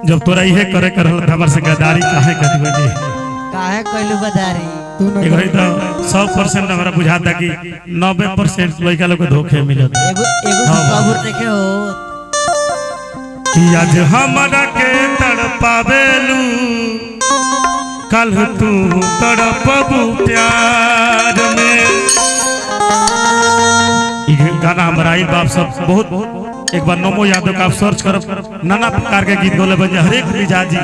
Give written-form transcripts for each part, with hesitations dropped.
जब तोरा इहे करे करल हमर से गद्दारी काहे करी बनी काहे कइलू गद्दारी एक घड़ी तो 100% हमरा बुझाता कि 90% लड़का लोग के धोखे मिलत एगो सबूर देखे हो कि आज हमरा के तड़पावेलू कल तू तड़पबू प्यार में। गाना हमारा आई बाप सब बहुत एक बार नमो यादव का आप सर्च करब नाना प्रकार के गीत गोले बजे हर एक मिजाजी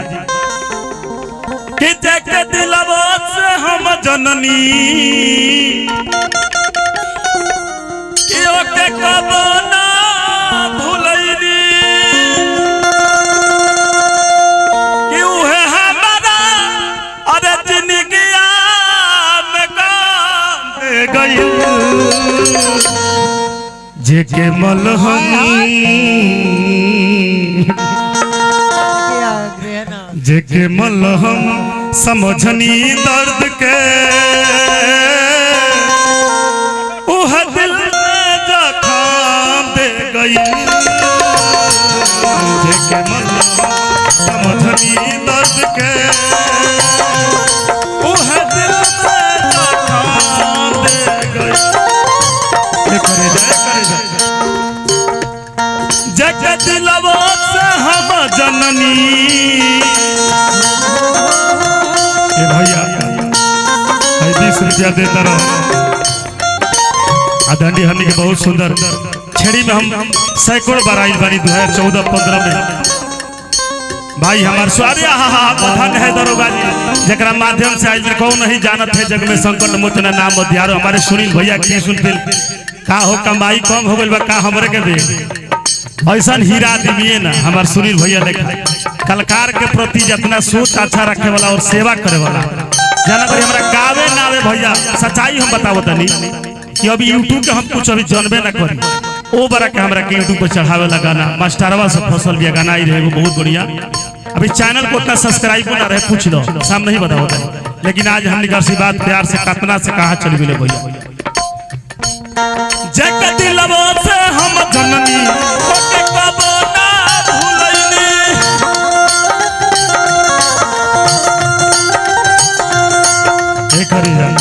के दिलवा से हम जननी कि ओके कबो ना भूलैनी कि उहे हमारा अरे जिंदगिया में काम दे गई जेके मलहम जेके मलहम समझनी दर्द के उह दिल में जख्म दे गई जेके मलहम समझनी दर्द के उह दिल में जख्म दे गई। जगत दिलवा से हम जननी ए भैया 20 रुपया देता रहो आदंडी हमनी के बहुत सुंदर छेड़ी में हम सैकड़ों बार आई बानी 2014-15 में भाई हमार स्वारी धन है दरोगा जी जरा माध्यम से आज कौन नहीं जानत है जग में संकट मोचन नाम अध्यारो हमारे सुनील भैया की सुन फिर का हो कमाई कम हो गई का हमरे के दे ऐसा हीरा दिए ना हमारे सुनील भैया लेखा कलाकार के प्रति जितना सोच अच्छा रखे वाला और सेवा करे वाला जाना करी हमारा गावे ना आवे भैया सच्चाई हम बताओ तनी कि अभी यूट्यूब के हम कुछ अभी जानबे ना करी ओ बरा के हमरा के यूट्यूब पर चढ़ावे ला गाना मास्टरवा से फसल भी गाना आई रहे वो बहुत बढ़िया अभी चैनल को उतना सब्सक्राइब ना रहे पूछ लो सामने ही बताओ तनी लेकिन आज हमने घर से बात प्यार से कतना से कहा चल मिले भैया जगत दिलवा से हम जननी ओके कबो ना भूलैनी एक हरी जान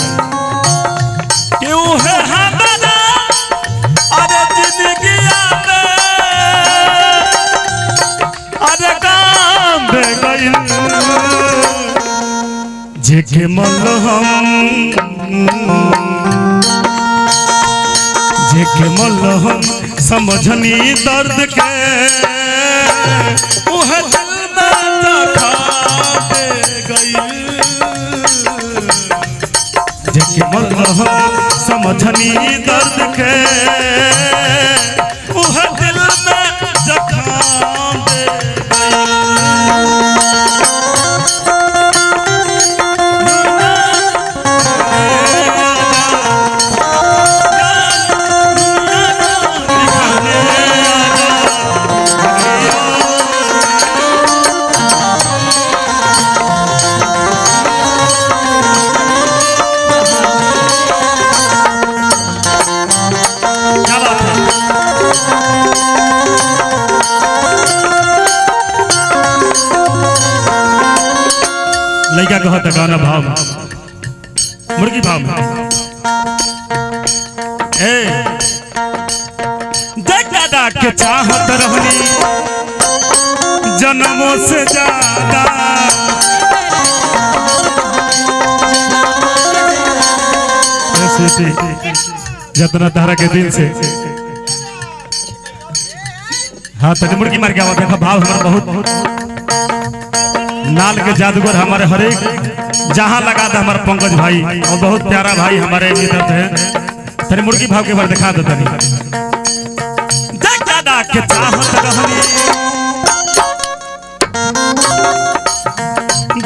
क्यों है हमारा अरे जिंदगिया में अरे काम दे गई जेके मलहम जेके मलहम समझनी दर्द के उह दिल में जख्म दे गई जेके मलहम समझनी दर्द के उह दिल में जख्म दे लड़का कहता गाना भाव मुर्गी भाव ए दादा के चाहत रहनी जन्मों से ज्यादा जितना तारा के दिल से हाँ तक मुर्गी मार के देखा भाव हमारा बहुत नाल के जादूगर हमारे हरेक जहां लगा था हमारा पंकज भाई और बहुत प्यारा भाई हमारे मित्र है तेरे मुर्गी भाव के बार दिखा दो तनी दादा के चाहत रहनी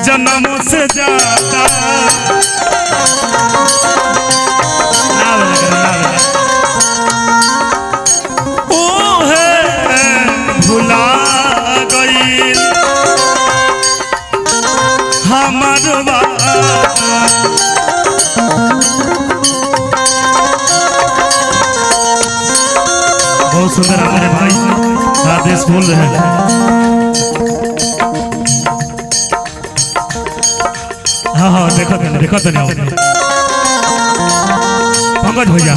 जन्मों से ज्यादा ओ है भुला गई हमार बहुत सुंदर हमारे भाई आदेश बोल रहे हैं देखो तो नहीं पंकज भैया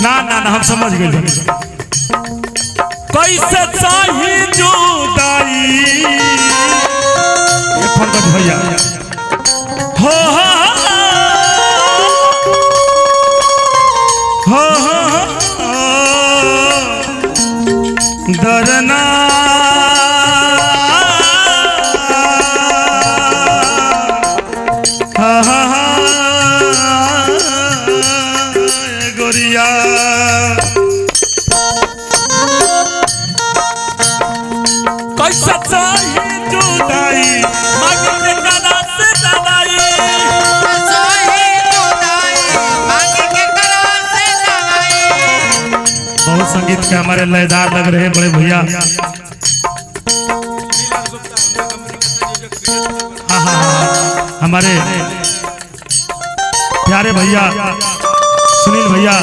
ना ना ना हम समझ गए कैसे चाही जुदाई ये पंकज भैया हो दरना गोरिया कैसा चाहिए जुदाई मांगे के गाना से दवाई बहुत संगीत के हमारे लयदार लग रहे बड़े भैया हमारे प्यारे भैया सुनील भैया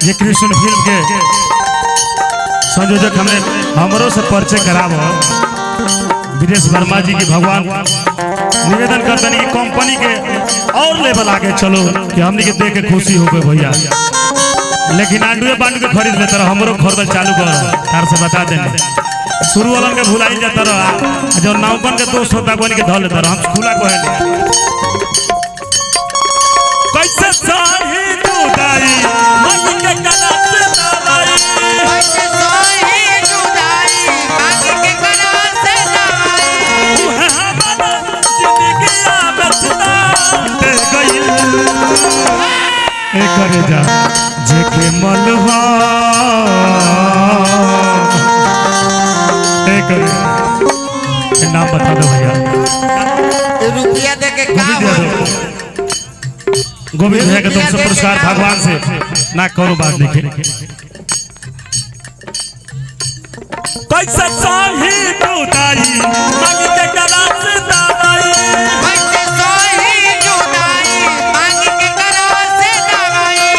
ये कृष्ण फिल्म के संयोजक हमने हमरों से परिचय कराव विदेश वर्मा जी की भगवान निवेदन करते हैं कि कंपनी के और लेवल आगे चलो कि हमने के देख के खुशी हो गए भैया लेकिन आंडुए बांडू के खरीद लेते रहो हमरो खरीदल चालू करो तार से बता देने शुरू वाला के भुलाई जाता रहो जो नौकन के दोस्त होता कोई के धो लेता रहो हम खुला कहे कैसे चाही जुदाई मन के गला से दवाई कैसे चाही जुदाई मन के गला से दवाई हमारा जिंदगी बचता दे गई करे जा जेके मलहा नाम बता दो भैया रुपया दे के का गोविंद भैया के तुमसे पुरस्कार भगवान से ना करो बात लिखे कैसे चाही जुदाई मन के गला से दवाई कैसे चाही जुदाई मन के गला से दवाई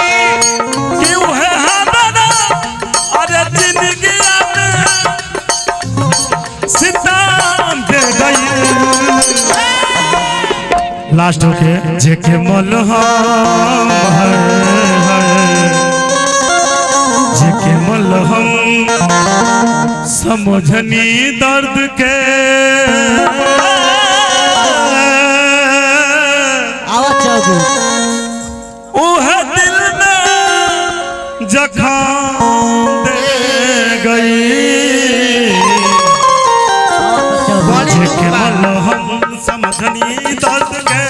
क्यों है हमारा अरे जिंदगी में सिताम दे गई लास्ट होके जेके मलहम जेके मलहम समझनी दर्द के आवाज चौगु ओह दिल में जख्म दे गई आवाज चौगु जेके मलहम समझनी दर्द के